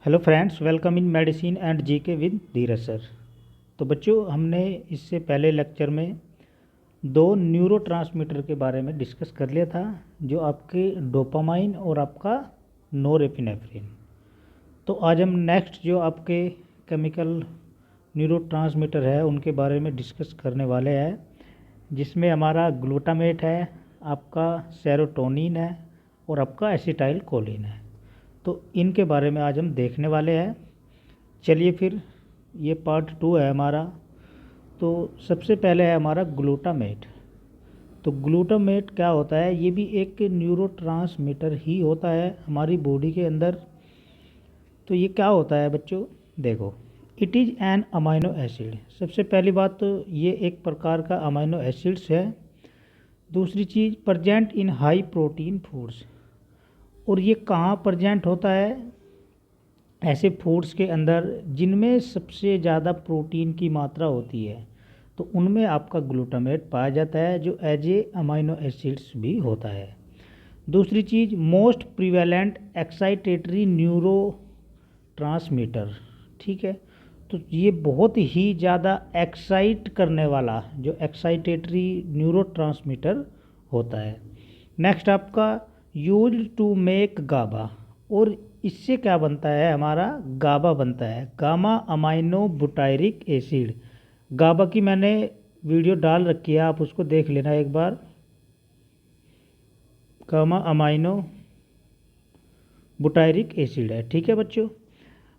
Hello friends, welcome in medicine and GK with Dheeraj sir. तो बच्चों, हमने इससे पहले लेक्चर में दो न्यूरोट्रांसमीटर के बारे में डिस्कस कर लिया था, जो आपके डोपामाइन और आपका नोरेपिनेफ्रिन। तो आज हम नेक्स्ट जो आपके केमिकल न्यूरोट्रांसमीटर है उनके बारे में डिस्कस करने वाले हैं, जिसमें हमारा ग्लूटामेट है, आपका सेरोटोनिन है और आपका एसिटाइल कोलिन है। तो इनके बारे में आज हम देखने वाले हैं। चलिए फिर, ये पार्ट 2 है हमारा। तो सबसे पहले है हमारा ग्लूटामेट। तो ग्लूटामेट क्या होता है? ये भी एक न्यूरोट्रांसमीटर ही होता है हमारी बॉडी के अंदर। तो ये क्या होता है बच्चों? देखो, it is an amino acid. सबसे पहली बात तो ये एक प्रकार का अमाइनो एसिड्स है। दूसरी चीज़, present in high protein foods. और ये कहाँ प्रेजेंट होता है? ऐसे फूड्स के अंदर जिनमें सबसे ज़्यादा प्रोटीन की मात्रा होती है, तो उनमें आपका ग्लूटामेट पाया जाता है, जो एज ए अमाइनो एसिड्स भी होता है। दूसरी चीज़, most prevalent excitatory neurotransmitter. ठीक है, तो ये बहुत ही ज़्यादा एक्साइट करने वाला जो एक्साइटेटरी न्यूरो ट्रांसमीटर होता है। नेक्स्ट आपका यूज टू मेक गाबा। और इससे क्या बनता है? हमारा गाबा बनता है, गामा अमाइनो बुटायरिक एसिड। गाबा की मैंने वीडियो डाल रखी है, आप उसको देख लेना एक बार। गामा अमाइनो बुटायरिक एसिड है। ठीक है बच्चों।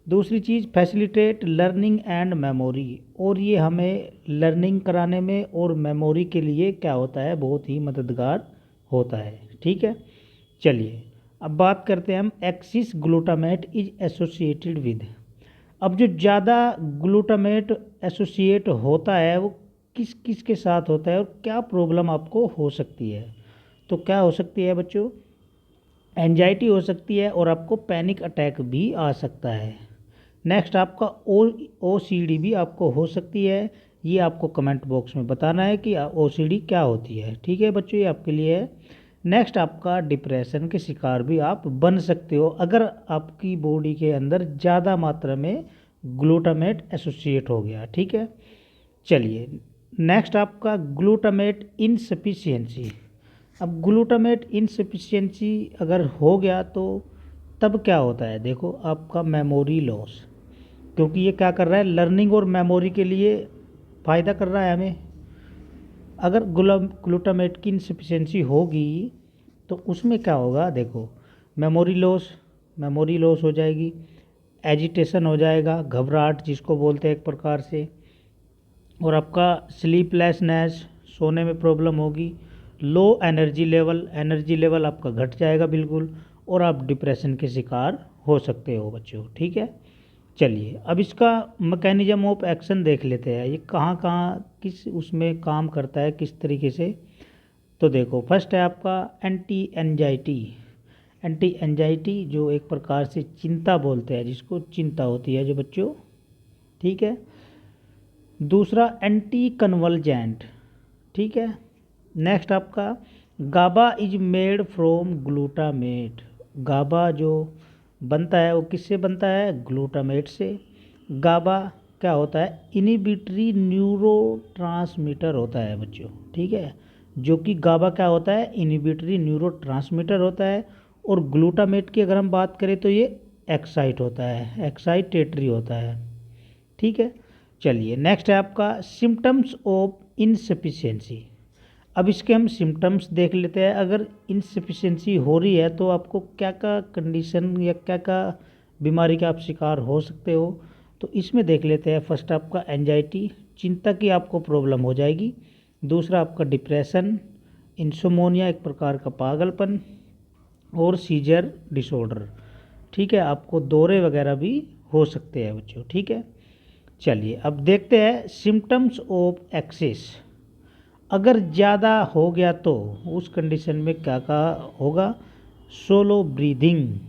दूसरी चीज़, फैसिलिटेट लर्निंग एंड मेमोरी। और ये हमें लर्निंग कराने में और मेमोरी के लिए क्या होता है? बहुत ही मददगार होता है। ठीक है, चलिए अब बात करते हैं हम axis glutamate is associated with. अब जो ज़्यादा ग्लूटामेट एसोसिएट होता है वो किस किस के साथ होता है और क्या प्रॉब्लम आपको हो सकती है? तो क्या हो सकती है बच्चों? एंजाइटी हो सकती है और आपको पैनिक अटैक भी आ सकता है। नेक्स्ट आपका ओ सी डी भी आपको हो सकती है। ये आपको कमेंट बॉक्स में बताना है कि ओ सी डी क्या होती है। ठीक है बच्चों, ये आपके लिए है। नेक्स्ट आपका डिप्रेशन के शिकार भी आप बन सकते हो अगर आपकी बॉडी के अंदर ज़्यादा मात्रा में ग्लूटामेट एसोसिएट हो गया। ठीक है, चलिए नेक्स्ट आपका ग्लूटामेट इनसफिशियंसी। अब ग्लूटामेट इनसफिशियंसी अगर हो गया तो तब क्या होता है? देखो, आपका मेमोरी लॉस, क्योंकि ये क्या कर रहा है? लर्निंग और मेमोरी के लिए फ़ायदा कर रहा है हमें। अगर ग्लूटामेट की इनसफिशियंसी होगी तो उसमें क्या होगा? देखो, मेमोरी लॉस हो जाएगी, एजिटेशन हो जाएगा, घबराहट जिसको बोलते हैं एक प्रकार से, और आपका स्लीपलेसनेस, सोने में प्रॉब्लम होगी, लो एनर्जी लेवल आपका घट जाएगा बिल्कुल, और आप डिप्रेशन के शिकार हो सकते हो बच्चों। ठीक है, चलिए अब इसका मैकेनिज्म ऑफ एक्शन देख लेते हैं। ये कहाँ कहाँ किस उसमें काम करता है, किस तरीके से। तो देखो, फर्स्ट है आपका एंटी एंजाइटी, जो एक प्रकार से चिंता बोलते हैं, जिसको चिंता होती है जो बच्चों। ठीक है, दूसरा एंटी कन्वल्जेंट। ठीक है, नेक्स्ट आपका गाबा इज मेड फ्रॉम ग्लूटामेट। गाबा जो बनता है वो किससे बनता है? ग्लूटामेट से। गाबा क्या होता है? इनिबिटरी न्यूरो ट्रांसमीटर होता है बच्चों। ठीक है, जो कि गाबा क्या होता है? इनिबिटरी न्यूरो ट्रांसमीटर होता है। और ग्लूटामेट की अगर हम बात करें तो ये एक्साइट होता है, एक्साइटेटरी होता है। ठीक है, चलिए नेक्स्ट है आपका सिम्टम्स ऑफ इनसफिशियंसी। अब इसके हम सिम्टम्स देख लेते हैं। अगर इनसफिशियंसी हो रही है तो आपको क्या क्या कंडीशन या क्या क्या बीमारी का आप शिकार हो सकते हो, तो इसमें देख लेते हैं। फर्स्ट आपका एंजाइटी, चिंता की आपको प्रॉब्लम हो जाएगी। दूसरा आपका डिप्रेशन, इंसोमोनिया एक प्रकार का पागलपन, और सीजर डिसऑर्डर। ठीक है, आपको दौरे वगैरह भी हो सकते हैं बच्चों। ठीक है, चलिए अब देखते हैं सिम्टम्स ऑफ एक्सेस। अगर ज़्यादा हो गया तो उस कंडीशन में क्या क्या होगा? Solo breathing.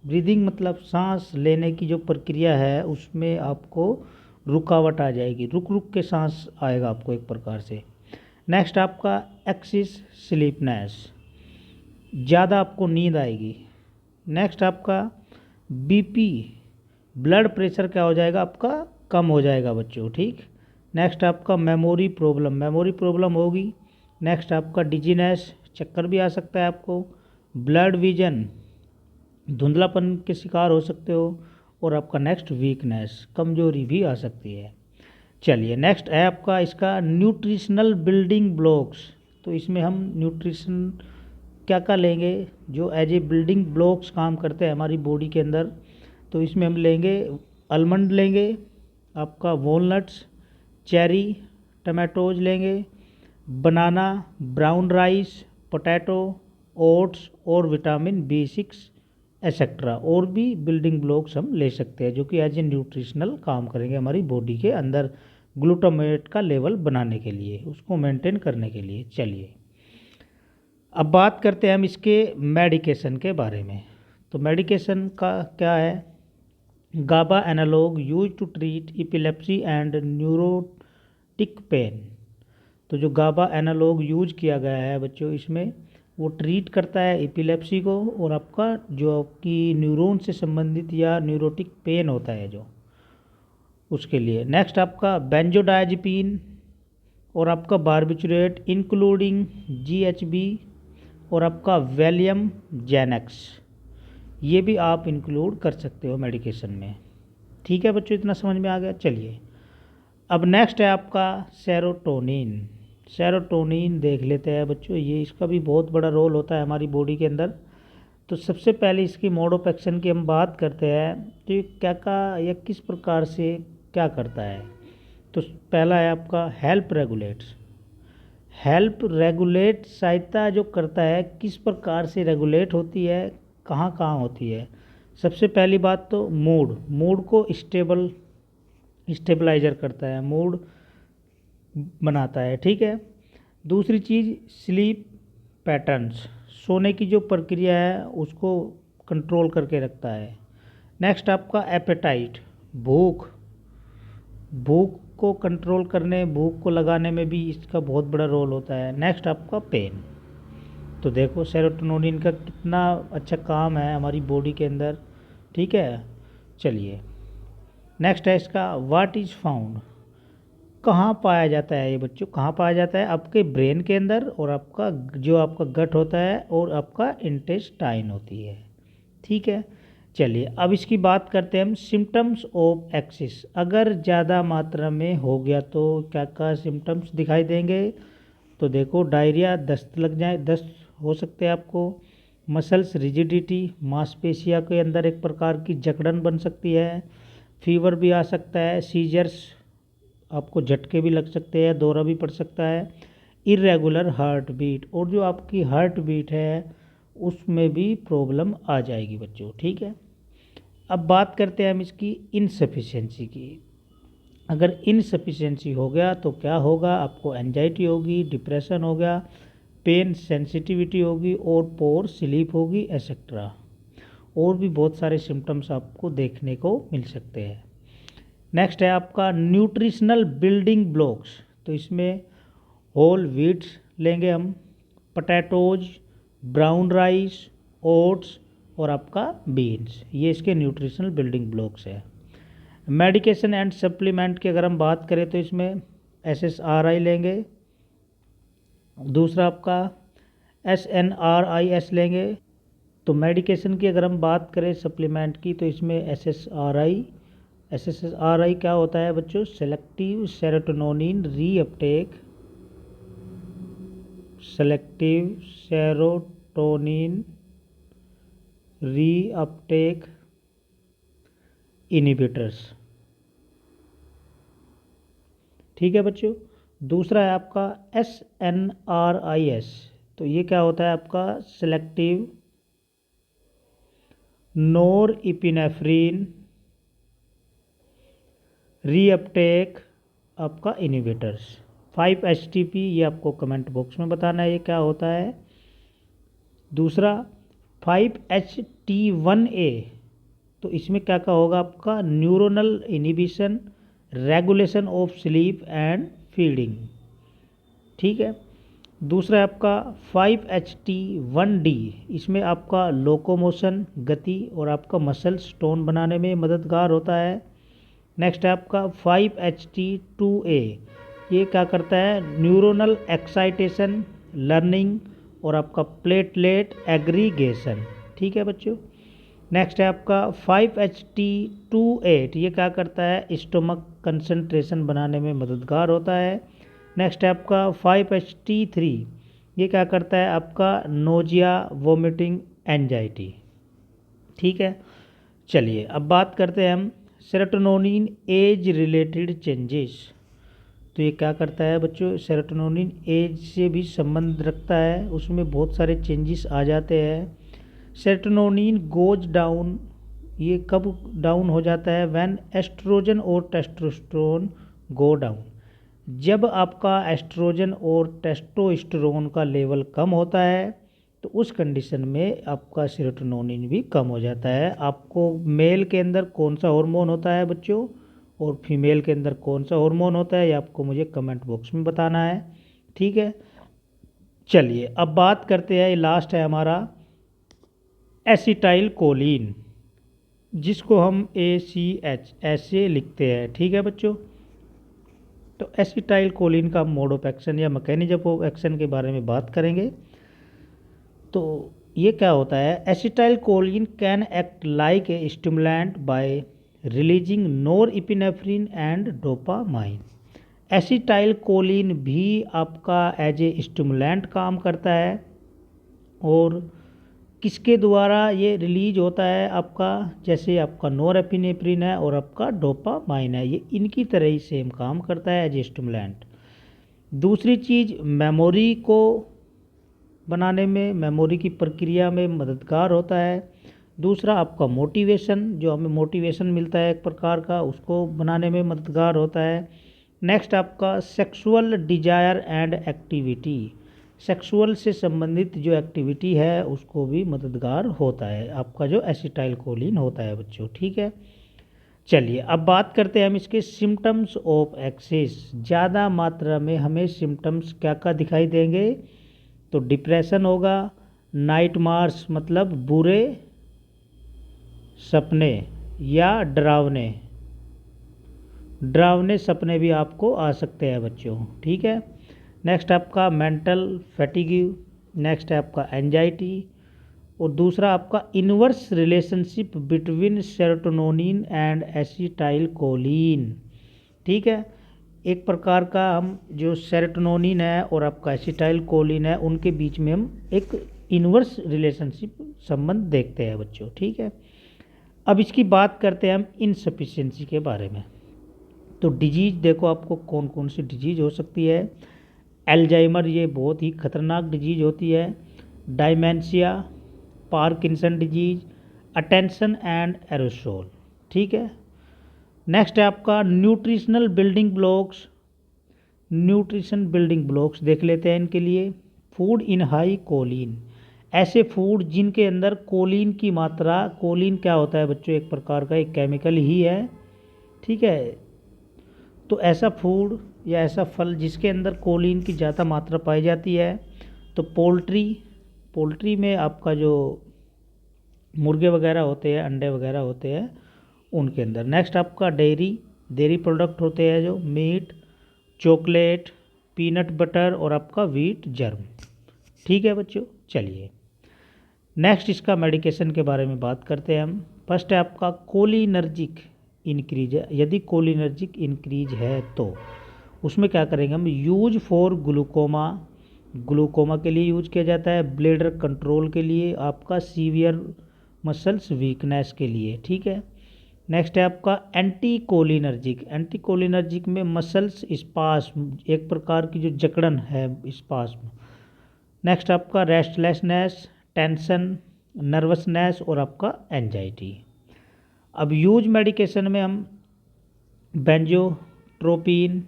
ब्रीदिंग मतलब सांस लेने की जो प्रक्रिया है उसमें आपको रुकावट आ जाएगी, रुक रुक के सांस आएगा आपको एक प्रकार से। नेक्स्ट आपका एक्सिस स्लीपनेस, ज़्यादा आपको नींद आएगी। नेक्स्ट आपका बीपी ब्लड प्रेशर क्या हो जाएगा आपका, कम हो जाएगा बच्चों, ठीक। नेक्स्ट आपका मेमोरी प्रॉब्लम होगी। नेक्स्ट आपका डिजीनेस, चक्कर भी आ सकता है आपको। ब्लड विजन, धुंधलापन के शिकार हो सकते हो। और आपका नेक्स्ट वीकनेस, कमजोरी भी आ सकती है। चलिए नेक्स्ट है आपका इसका न्यूट्रिशनल बिल्डिंग ब्लॉक्स। तो इसमें हम न्यूट्रिशन क्या क्या लेंगे जो एज ए बिल्डिंग ब्लॉक्स काम करते हैं हमारी बॉडी के अंदर। तो इसमें हम लेंगे आलमंड लेंगे, आपका वॉलनट्स, चेरी, टमाटोज लेंगे, बनाना, ब्राउन राइस, पोटैटो, ओट्स और विटामिन B6 एक्सेट्रा। और भी बिल्डिंग ब्लॉक्स हम ले सकते हैं जो कि एज ए न्यूट्रिशनल काम करेंगे हमारी बॉडी के अंदर ग्लूटामेट का लेवल बनाने के लिए, उसको मेंटेन करने के लिए। चलिए अब बात करते हैं हम इसके मेडिकेशन के बारे में। तो मेडिकेशन का क्या है, GABA analog use to treat epilepsy and neurotic pain. तो जो गाबा एनालॉग यूज किया गया है बच्चों इसमें, वो ट्रीट करता है एपिलेप्सी को और आपका जो आपकी न्यूरॉन से संबंधित या न्यूरोटिक पेन होता है जो, उसके लिए। नेक्स्ट आपका बेंजोडायजेपिन और आपका बारबिचुरेट इंक्लूडिंग GHB और आपका वैलियम जेनेक्स, ये भी आप इंक्लूड कर सकते हो मेडिकेशन में। ठीक है बच्चों, इतना समझ में आ गया। चलिए अब नेक्स्ट है आपका सेरोटोनिन देख लेते हैं बच्चों। ये इसका भी बहुत बड़ा रोल होता है हमारी बॉडी के अंदर। तो सबसे पहले इसकी मोड ऑफ एक्शन की हम बात करते हैं, तो ये क्या का या किस प्रकार से क्या करता है। तो पहला है आपका हेल्प रेगुलेट, सहायता जो करता है, किस प्रकार से रेगुलेट होती है, कहाँ कहाँ होती है। सबसे पहली बात तो मूड को स्टेबलाइजर करता है, मूड बनाता है, ठीक है। दूसरी चीज़ स्लीप पैटर्न्स, सोने की जो प्रक्रिया है उसको कंट्रोल करके रखता है। नेक्स्ट आपका एपेटाइट, भूख को कंट्रोल करने, भूख को लगाने में भी इसका बहुत बड़ा रोल होता है। नेक्स्ट आपका पेन। तो देखो सेरोटोनिन का कितना अच्छा काम है हमारी बॉडी के अंदर, ठीक है। चलिए नेक्स्ट है इसका व्हाट इज़ फाउंड, कहाँ पाया जाता है ये बच्चों, कहाँ पाया जाता है, आपके ब्रेन के अंदर और आपका जो आपका गट होता है और आपका इंटेस्टाइन होती है, ठीक है। चलिए अब इसकी बात करते हैं हम सिम्टम्स ऑफ एक्सिस। अगर ज़्यादा मात्रा में हो गया तो क्या क्या सिम्टम्स दिखाई देंगे। तो देखो डायरिया, दस्त हो सकते हैं आपको। मसल्स रिजिडिटी, मांसपेशिया के अंदर एक प्रकार की जकड़न बन सकती है। फीवर भी आ सकता है। सीजर्स, आपको झटके भी लग सकते हैं, दौरा भी पड़ सकता है। इरेगुलर हार्ट बीट, और जो आपकी हार्ट बीट है उसमें भी प्रॉब्लम आ जाएगी बच्चों, ठीक है। अब बात करते हैं हम इसकी इनसफिशिएंसी की। अगर इनसफिशिएंसी हो गया तो क्या होगा, आपको एंजाइटी होगी, डिप्रेशन हो गया, पेन सेंसिटिविटी होगी और पोर स्लीप होगी एक्सेट्रा। और भी बहुत सारे सिम्टम्स आपको देखने को मिल सकते हैं। नेक्स्ट है आपका न्यूट्रिशनल बिल्डिंग ब्लॉक्स। तो इसमें होल व्हीट्स लेंगे हम, पोटैटोज, ब्राउन राइस, ओट्स और आपका बीन्स, ये इसके न्यूट्रिशनल बिल्डिंग ब्लॉक्स है। मेडिकेशन एंड सप्लीमेंट की अगर हम बात करें तो इसमें SSRI लेंगे। दूसरा आपका SNRIS लेंगे। तो मेडिकेशन की अगर हम बात करें सप्लीमेंट की तो इसमें SSRI क्या होता है बच्चों, सेलेक्टिव सेरोटोनिन रीअपटेक इनहिबिटर्स, ठीक है बच्चों। दूसरा है आपका SNRIS। तो ये क्या होता है आपका सेलेक्टिव नॉरएपिनेफ्रिन रीअपटेक आपका इनहिबिटर्स। 5-HTP, ये आपको कमेंट बॉक्स में बताना है ये क्या होता है। दूसरा 5-HT1A, तो इसमें क्या क्या होगा आपका neuronal inhibition, regulation of sleep and feeding, ठीक है। दूसरा है आपका 5-HT1D, इसमें आपका लोकोमोशन गति और आपका मसल्स टोन बनाने में मददगार होता है। नेक्स्ट है आपका 5-HT2A, ये क्या करता है, न्यूरोनल एक्साइटेशन, लर्निंग और आपका प्लेटलेट एग्रीगेशन। ठीक है बच्चों। नेक्स्ट है आपका 5-HT28, ये क्या करता है, स्टोमक कंसंट्रेशन बनाने में मददगार होता है। नेक्स्ट है आपका 5-HT3, ये क्या करता है, आपका नोजिया, वोमिटिंग, एंजाइटी। ठीक है। चलिए अब बात करते हैं हम सेरोटोनिन एज रिलेटेड चेंजेस। तो ये क्या करता है बच्चों, सेरोटोनिन एज से भी संबंध रखता है, उसमें बहुत सारे चेंजेस आ जाते हैं। सेरोटोनिन गोज डाउन, ये कब डाउन हो जाता है, व्हेन एस्ट्रोजन और टेस्टोस्टेरोन गो डाउन, जब आपका एस्ट्रोजन और टेस्टोस्टेरोन का लेवल कम होता है तो उस कंडीशन में आपका सेरोटोनिन भी कम हो जाता है। आपको मेल के अंदर कौन सा हार्मोन होता है बच्चों और फीमेल के अंदर कौन सा हार्मोन होता है, ये आपको मुझे कमेंट बॉक्स में बताना है। ठीक है। चलिए अब बात करते हैं, लास्ट है हमारा एसिटाइल कोलिन, जिसको हम ACH ऐसे लिखते हैं। ठीक है बच्चों। तो एसिटाइल कोलिन का मोड ऑफ एक्शन या मैकेनिज्म ऑफ एक्शन के बारे में बात करेंगे। तो ये क्या होता है, acetylcholine can act like a stimulant by releasing norepinephrine and dopamine. Acetylcholine भी आपका एज ए स्टिमुलेंट काम करता है, और किसके द्वारा ये रिलीज होता है, आपका जैसे आपका नोरएपिनेफ्रिन है और आपका डोपामाइन है, ये इनकी तरह ही सेम काम करता है एज ए स्टिमुलेंट। दूसरी चीज़, मेमोरी को बनाने में, मेमोरी की प्रक्रिया में मददगार होता है। दूसरा आपका मोटिवेशन, जो हमें मोटिवेशन मिलता है एक प्रकार का, उसको बनाने में मददगार होता है। नेक्स्ट आपका sexual desire and activity, sexual से संबंधित जो एक्टिविटी है उसको भी मददगार होता है आपका जो एसिटाइल कोलिन होता है बच्चों। ठीक है। चलिए अब बात करते हैं हम इसके सिम्टम्स ऑफ एक्सेस। ज़्यादा मात्रा में हमें सिम्टम्स क्या क्या दिखाई देंगे, तो डिप्रेशन होगा, नाइट मार्स मतलब बुरे सपने या डरावने डरावने सपने भी आपको आ सकते हैं बच्चों। ठीक है। नेक्स्ट आपका मेंटल फैटिग्यू, नेक्स्ट है आपका एंजाइटी, और दूसरा आपका inverse relationship between serotonin and acetyl choline. ठीक है। एक प्रकार का हम जो सेरोटोनिन है और आपका एसिटाइल कोलिन है उनके बीच में हम एक इनवर्स रिलेशनशिप संबंध देखते हैं बच्चों। ठीक है। अब इसकी बात करते हैं हम इनसफिशिएंसी के बारे में। तो डिजीज देखो आपको कौन कौन सी डिजीज हो सकती है। एल्जाइमर, ये बहुत ही खतरनाक डिजीज होती है। Dementia, Parkinson disease, attention and aerosol. ठीक है। नेक्स्ट है आपका nutritional building blocks. Nutrition building blocks देख लेते हैं इनके लिए। फूड इन हाई कोलिन, ऐसे फूड जिनके अंदर कोलिन की मात्रा, कोलिन क्या होता है बच्चों, एक प्रकार का एक केमिकल ही है। ठीक है। तो ऐसा फूड या ऐसा फल जिसके अंदर कोलिन की ज़्यादा मात्रा पाई जाती है, तो पोल्ट्री, पोल्ट्री में आपका जो मुर्गे वगैरह होते हैं, अंडे वगैरह होते हैं उनके अंदर। नेक्स्ट आपका डेयरी, डेयरी प्रोडक्ट होते हैं जो मीट, चॉकलेट, पीनट बटर और आपका व्हीट जर्म। ठीक है बच्चों। चलिए नेक्स्ट इसका मेडिकेशन के बारे में बात करते हैं हम। फर्स्ट है आपका कोलिनर्जिक इंक्रीज। यदि कोलिनर्जिक इंक्रीज है तो उसमें क्या करेंगे हम, यूज फॉर ग्लूकोमा, ग्लूकोमा के लिए यूज किया जाता है। ब्लडर कंट्रोल के लिए, आपका सीवियर मसल्स वीकनेस के लिए। ठीक है। नेक्स्ट है आपका एंटी कोलिनर्जिक। एंटी कोलिनर्जिक में मसल्स स्पास्म, एक प्रकार की जो जकड़न है, स्पास्म। नेक्स्ट आपका रेस्टलेसनेस, टेंशन, नर्वसनेस और आपका एंजाइटी। अब यूज मेडिकेशन में हम बेंजोट्रोपिन,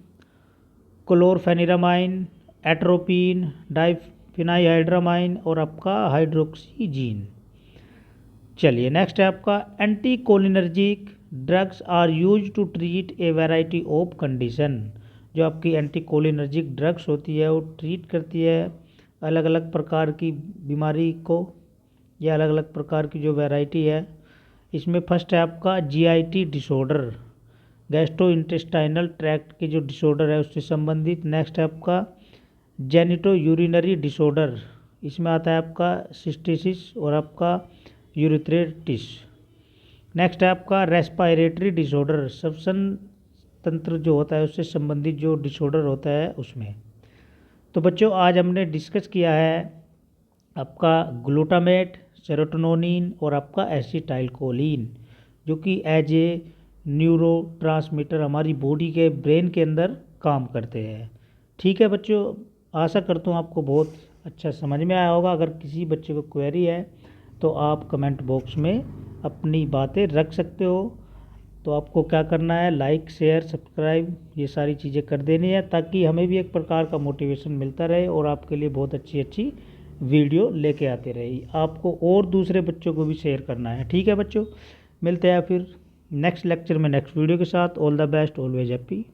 क्लोरफेनिरामाइन, एट्रोपिन, डाइफिनाइहाइड्रामाइन और आपका हाइड्रोक्सीजीन। चलिए नेक्स्ट है आपका anti cholinergic drugs are use to treat a variety of condition. जो आपकी एंटी कोलिनर्जिक ड्रग्स होती है वो ट्रीट करती है अलग अलग प्रकार की बीमारी को, या अलग अलग प्रकार की जो वैरायटी है। इसमें फर्स्ट है आपका GIT disorder, gastro intestinal tract की जो डिसऑर्डर है उससे संबंधित। नेक्स्ट है आपका जेनिटो यूरिनरी डिसऑर्डर, इसमें आता है आपका सिस्टिसिस और आपका यूरिथ्रेटिस। नेक्स्ट है आपका रेस्पायरेटरी डिसऑर्डर, श्वसन तंत्र जो होता है उससे संबंधित जो डिसऑर्डर होता है उसमें। तो बच्चों आज हमने डिस्कस किया है आपका ग्लूटामेट, सेरोटोनिन और आपका एसिटाइलकोलिन, जो कि एज ए न्यूरोट्रांसमीटर हमारी बॉडी के ब्रेन के अंदर काम करते हैं। ठीक है बच्चों, आशा करता हूँ आपको बहुत अच्छा समझ में आया होगा। अगर किसी बच्चे को क्वेरी है तो आप कमेंट बॉक्स में अपनी बातें रख सकते हो। तो आपको क्या करना है, लाइक शेयर सब्सक्राइब ये सारी चीज़ें कर देनी है, ताकि हमें भी एक प्रकार का मोटिवेशन मिलता रहे और आपके लिए बहुत अच्छी अच्छी वीडियो लेके आते रहे। आपको और दूसरे बच्चों को भी शेयर करना है। ठीक है बच्चों, मिलते हैं फिर नेक्स्ट लेक्चर में नेक्स्ट वीडियो के साथ। All the best, always happy.